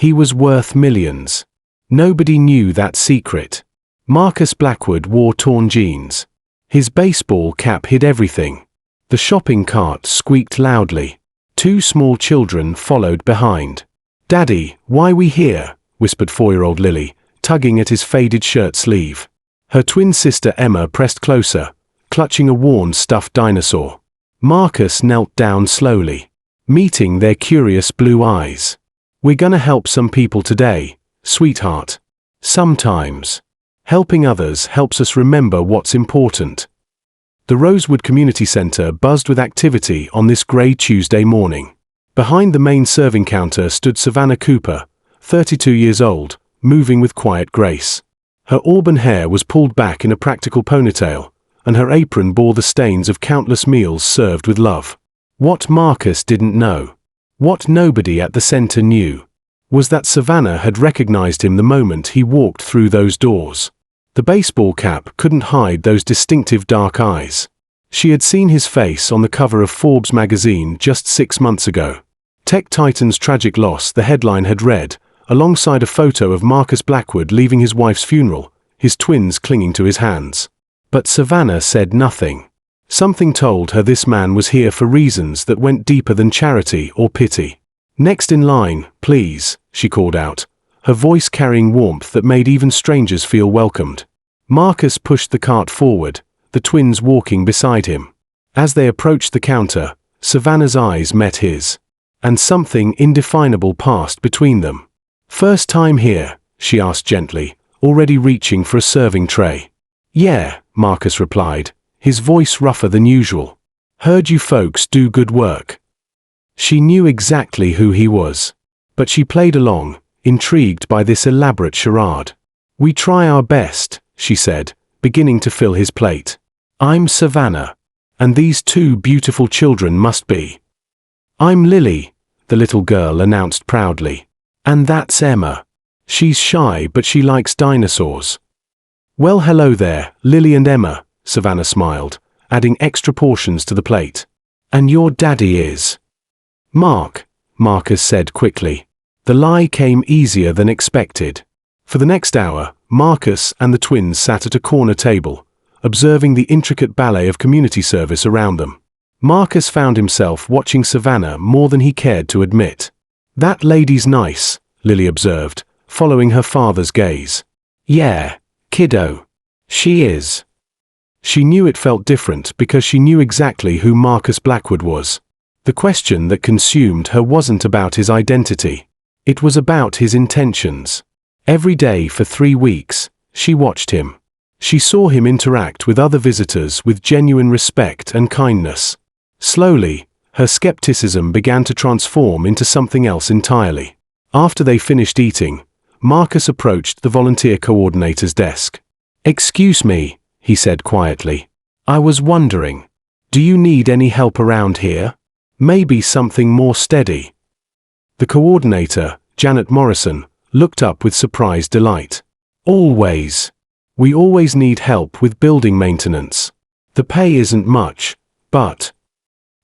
He was worth millions. Nobody knew that secret. Marcus Blackwood wore torn jeans. His baseball cap hid everything. The shopping cart squeaked loudly. 2 small children followed behind. "Daddy, why we here?" whispered 4-year-old Lily, tugging at his faded shirt sleeve. Her twin sister Emma pressed closer, clutching a worn stuffed dinosaur. Marcus knelt down slowly, meeting their curious blue eyes. "We're gonna help some people today, sweetheart. Sometimes helping others helps us remember what's important." The Rosewood Community Center buzzed with activity on this gray Tuesday morning. Behind the main serving counter stood Savannah Cooper, 32 years old, moving with quiet grace. Her auburn hair was pulled back in a practical ponytail, and her apron bore the stains of countless meals served with love. What Marcus didn't know, what nobody at the center knew, was that Savannah had recognized him the moment he walked through those doors. The baseball cap couldn't hide those distinctive dark eyes. She had seen his face on the cover of Forbes magazine just 6 months ago. "Tech Titan's tragic loss," the headline had read, alongside a photo of Marcus Blackwood leaving his wife's funeral, his twins clinging to his hands. But Savannah said nothing. Something told her this man was here for reasons that went deeper than charity or pity. "Next in line, please," she called out, her voice carrying warmth that made even strangers feel welcomed. Marcus pushed the cart forward, the twins walking beside him. As they approached the counter, Savannah's eyes met his, and something indefinable passed between them. "First time here?" she asked gently, already reaching for a serving tray. "Yeah," Marcus replied, his voice rougher than usual. "Heard you folks do good work." She knew exactly who he was, but she played along, intrigued by this elaborate charade. "We try our best," she said, beginning to fill his plate. "I'm Savannah, and these 2 beautiful children must be." "I'm Lily," the little girl announced proudly. "And that's Emma. She's shy but she likes dinosaurs." "Well, hello there, Lily and Emma," Savannah smiled, adding extra portions to the plate. "And your daddy is?" "Mark," Marcus said quickly. The lie came easier than expected. For the next hour, Marcus and the twins sat at a corner table, observing the intricate ballet of community service around them. Marcus found himself watching Savannah more than he cared to admit. "That lady's nice," Lily observed, following her father's gaze. "Yeah, kiddo. She is." She knew it felt different because she knew exactly who Marcus Blackwood was. The question that consumed her wasn't about his identity. It was about his intentions. Every day for 3 weeks, she watched him. She saw him interact with other visitors with genuine respect and kindness. Slowly, her skepticism began to transform into something else entirely. After they finished eating, Marcus approached the volunteer coordinator's desk. "Excuse me," he said quietly. "I was wondering, do you need any help around here? Maybe something more steady?" The coordinator, Janet Morrison, looked up with surprised delight. "Always. We always need help with building maintenance. The pay isn't much, but—"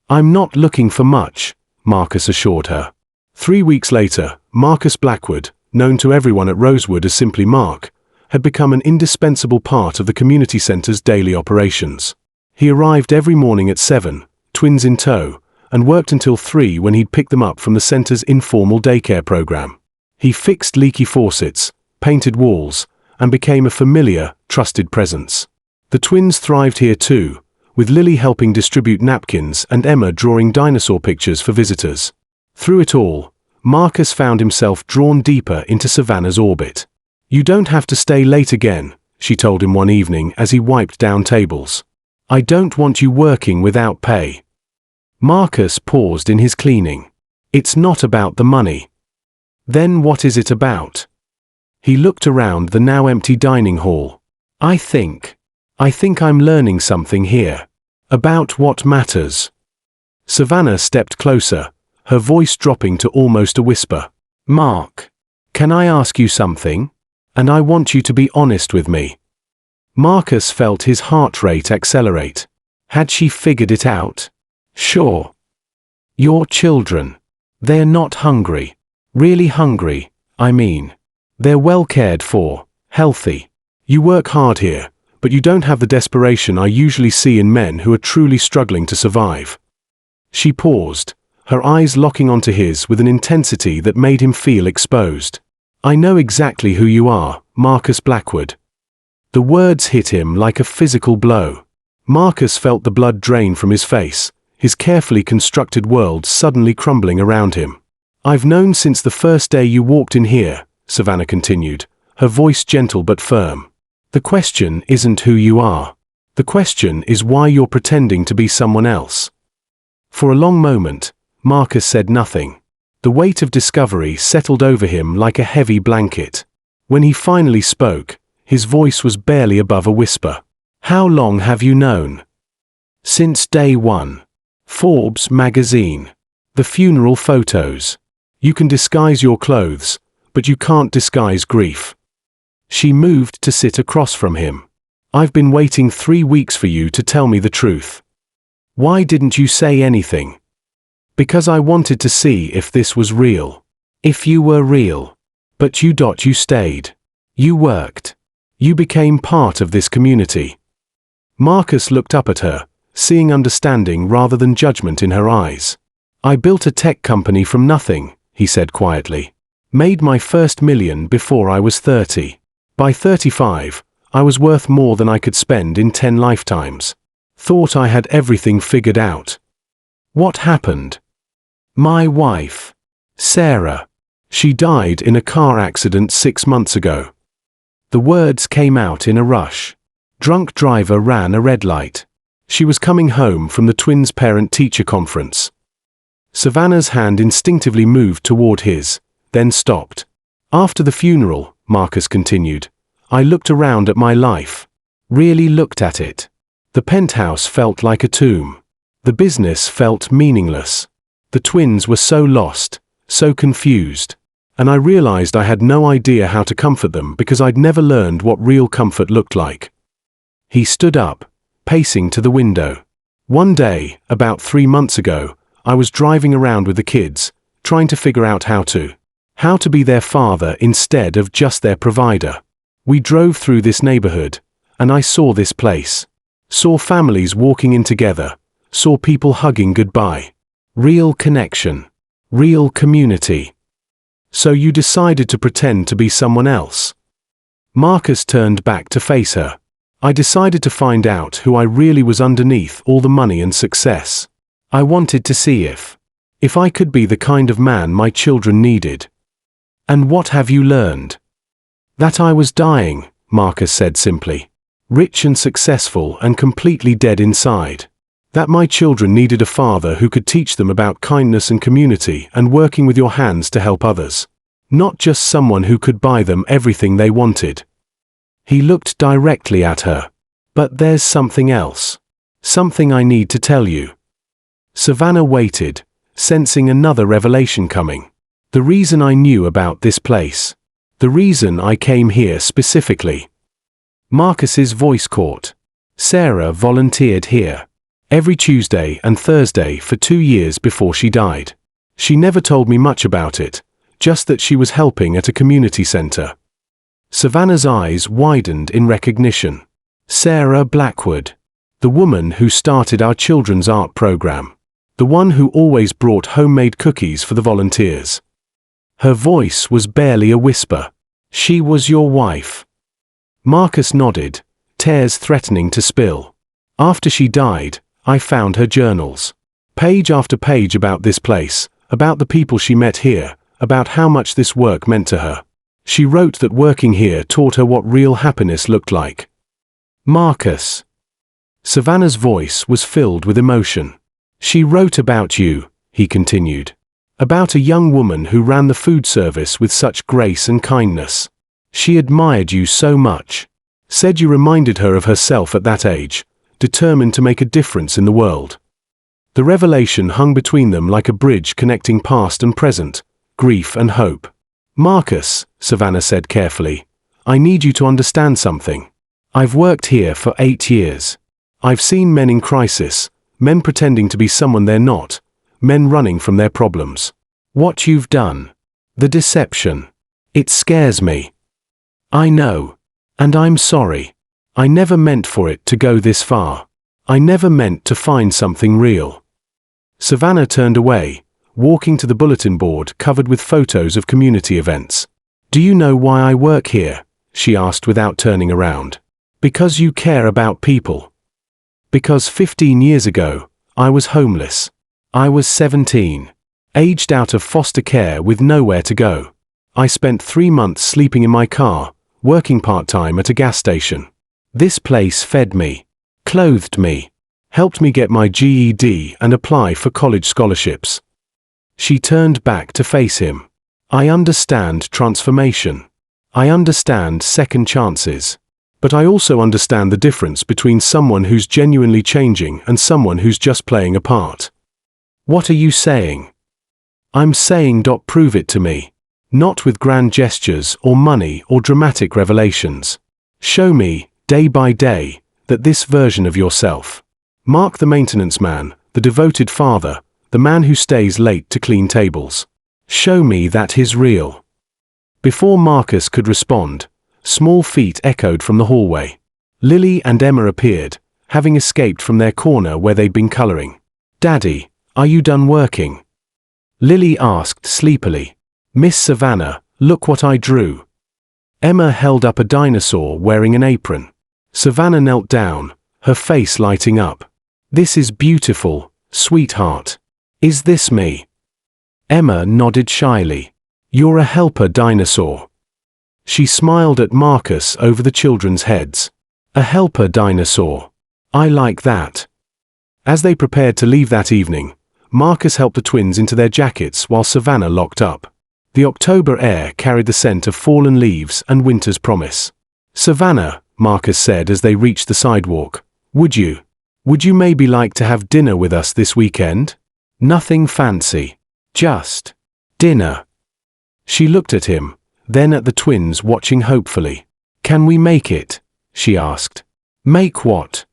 "I'm not looking for much," Marcus assured her. 3 weeks later, Marcus Blackwood, known to everyone at Rosewood as simply Mark, had become an indispensable part of the community center's daily operations. He arrived every morning at 7, twins in tow, and worked until 3 when he'd pick them up from the center's informal daycare program. He fixed leaky faucets, painted walls, and became a familiar, trusted presence. The twins thrived here too, with Lily helping distribute napkins and Emma drawing dinosaur pictures for visitors. Through it all, Marcus found himself drawn deeper into Savannah's orbit. "You don't have to stay late again," she told him one evening as he wiped down tables. "I don't want you working without pay." Marcus paused in his cleaning. "It's not about the money." "Then what is it about?" He looked around the now empty dining hall. I think I'm learning something here. About what matters." Savannah stepped closer, her voice dropping to almost a whisper. "Mark, can I ask you something? And I want you to be honest with me." Marcus felt his heart rate accelerate. Had she figured it out? Sure. "Your children. They're not hungry. Really hungry, I mean, they're well cared for, healthy. You work hard here, but you don't have the desperation I usually see in men who are truly struggling to survive." She paused, her eyes locking onto his with an intensity that made him feel exposed. "I know exactly who you are, Marcus Blackwood." The words hit him like a physical blow. Marcus felt the blood drain from his face, his carefully constructed world suddenly crumbling around him. "I've known since the first day you walked in here," Savannah continued, her voice gentle but firm. "The question isn't who you are. The question is why you're pretending to be someone else." For a long moment, Marcus said nothing. The weight of discovery settled over him like a heavy blanket. When he finally spoke, his voice was barely above a whisper. "How long have you known?" "Since day one. Forbes magazine. The funeral photos. You can disguise your clothes, but you can't disguise grief." She moved to sit across from him. "I've been waiting 3 weeks for you to tell me the truth. Why didn't you say anything?" "Because I wanted to see if this was real. If you were real. But you stayed. You worked. You became part of this community." Marcus looked up at her, seeing understanding rather than judgment in her eyes. "I built a tech company from nothing," he said quietly. "Made my first million before I was 30. By 35, I was worth more than I could spend in 10 lifetimes. Thought I had everything figured out. What happened? My wife, Sarah. She died in a car accident 6 months ago." The words came out in a rush. Drunk driver ran a red light. She was coming home from the twins' parent-teacher conference. Savannah's hand instinctively moved toward his, then stopped. "After the funeral," Marcus continued, "I looked around at my life. Really looked at it. The penthouse felt like a tomb. The business felt meaningless. The twins were so lost, so confused. And I realized I had no idea how to comfort them because I'd never learned what real comfort looked like." He stood up, pacing to the window. "One day, about 3 months ago, I was driving around with the kids, trying to figure out how to be their father instead of just their provider. We drove through this neighborhood, and I saw this place. Saw families walking in together, saw people hugging goodbye. Real connection. Real community. So you decided to pretend to be someone else." Marcus turned back to face her. "I decided to find out who I really was underneath all the money and success. I wanted to see if I could be the kind of man my children needed." "And what have you learned?" "That I was dying," Marcus said simply. "Rich and successful and completely dead inside. That my children needed a father who could teach them about kindness and community and working with your hands to help others. Not just someone who could buy them everything they wanted." He looked directly at her. "But there's something else. Something I need to tell you." Savannah waited, sensing another revelation coming. "The reason I knew about this place. The reason I came here specifically." Marcus's voice caught. "Sarah volunteered here. Every Tuesday and Thursday for 2 years before she died. She never told me much about it, just that she was helping at a community center." Savannah's eyes widened in recognition. "Sarah Blackwood. The woman who started our children's art program. The one who always brought homemade cookies for the volunteers." Her voice was barely a whisper. "She was your wife." Marcus nodded, tears threatening to spill. "After she died, I found her journals. Page after page about this place, about the people she met here, about how much this work meant to her. She wrote that working here taught her what real happiness looked like." "Marcus." Savannah's voice was filled with emotion. "She wrote about you," he continued. "About a young woman who ran the food service with such grace and kindness. She admired you so much. Said you reminded her of herself at that age, determined to make a difference in the world." The revelation hung between them like a bridge connecting past and present, grief and hope. "Marcus," Savannah said carefully, "I need you to understand something. I've worked here for 8 years. I've seen men in crisis, men pretending to be someone they're not, men running from their problems. What you've done. The deception. It scares me. I know. And I'm sorry. I never meant for it to go this far. I never meant to find something real. Savannah turned away, walking to the bulletin board covered with photos of community events. Do you know why I work here? She asked without turning around. Because you care about people. Because 15 years ago, I was homeless. I was 17, aged out of foster care with nowhere to go. I spent 3 months sleeping in my car, working part-time at a gas station. This place fed me, clothed me, helped me get my GED and apply for college scholarships. She turned back to face him. I understand transformation. I understand second chances. But I also understand the difference between someone who's genuinely changing and someone who's just playing a part. What are you saying? I'm saying, prove it to me. Not with grand gestures or money or dramatic revelations. Show me, day by day, that this version of yourself, Mark the maintenance man, the devoted father, the man who stays late to clean tables. Show me that he's real. Before Marcus could respond, small feet echoed from the hallway. Lily and Emma appeared, having escaped from their corner where they'd been coloring. Daddy, are you done working? Lily asked sleepily. Miss Savannah, look what I drew. Emma held up a dinosaur wearing an apron. Savannah knelt down, her face lighting up. This is beautiful, sweetheart. Is this me? Emma nodded shyly. You're a helper dinosaur. She smiled at Marcus over the children's heads. A helper dinosaur. I like that. As they prepared to leave that evening, Marcus helped the twins into their jackets while Savannah locked up. The October air carried the scent of fallen leaves and winter's promise. Savannah, Marcus said as they reached the sidewalk, would you maybe like to have dinner with us this weekend? Nothing fancy. Just dinner. She looked at him, then at the twins watching hopefully. Can we make it? She asked. Make what?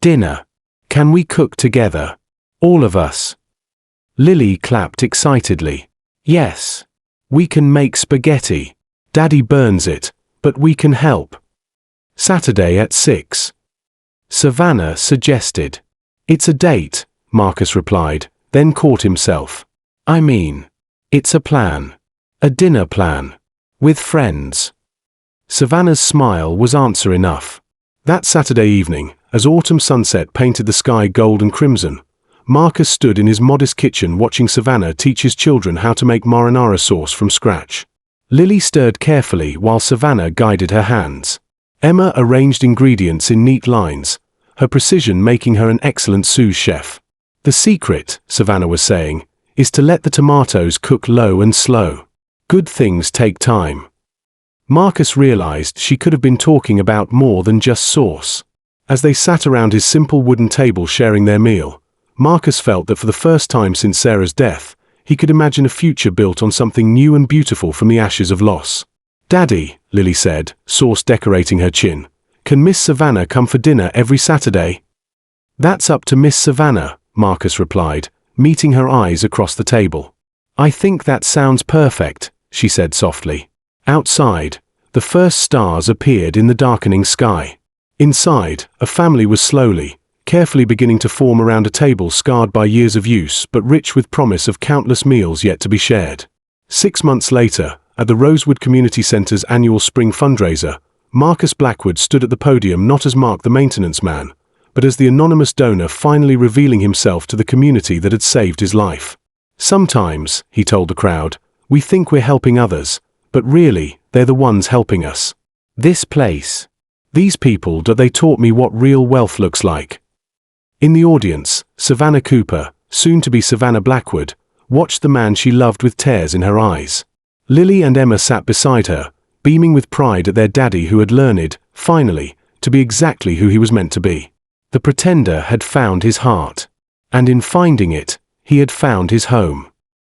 Dinner. Can we cook together? All of us. Lily clapped excitedly. Yes. We can make spaghetti. Daddy burns it, but we can help. Saturday at 6. Savannah suggested. It's a date, Marcus replied, then caught himself. I mean, it's a plan. A dinner plan. With friends. Savannah's smile was answer enough. That Saturday evening, as autumn sunset painted the sky gold and crimson, Marcus stood in his modest kitchen watching Savannah teach his children how to make marinara sauce from scratch. Lily stirred carefully while Savannah guided her hands. Emma arranged ingredients in neat lines, her precision making her an excellent sous chef. The secret, Savannah was saying, is to let the tomatoes cook low and slow. Good things take time. Marcus realized she could have been talking about more than just sauce. As they sat around his simple wooden table sharing their meal, Marcus felt that for the first time since Sarah's death, he could imagine a future built on something new and beautiful from the ashes of loss. Daddy, Lily said, sauce decorating her chin, can Miss Savannah come for dinner every Saturday? That's up to Miss Savannah, Marcus replied, meeting her eyes across the table. I think that sounds perfect, she said softly. Outside, the first stars appeared in the darkening sky. Inside, a family was carefully beginning to form around a table scarred by years of use but rich with promise of countless meals yet to be shared. 6 months later, at the Rosewood Community Center's annual spring fundraiser, Marcus Blackwood stood at the podium not as Mark the maintenance man, but as the anonymous donor finally revealing himself to the community that had saved his life. Sometimes, he told the crowd, we think we're helping others, but really, they're the ones helping us. This place. These people, they taught me what real wealth looks like. In the audience, Savannah Cooper, soon to be Savannah Blackwood, watched the man she loved with tears in her eyes. Lily and Emma sat beside her, beaming with pride at their daddy who had learned, finally, to be exactly who he was meant to be. The pretender had found his heart. And in finding it, he had found his home.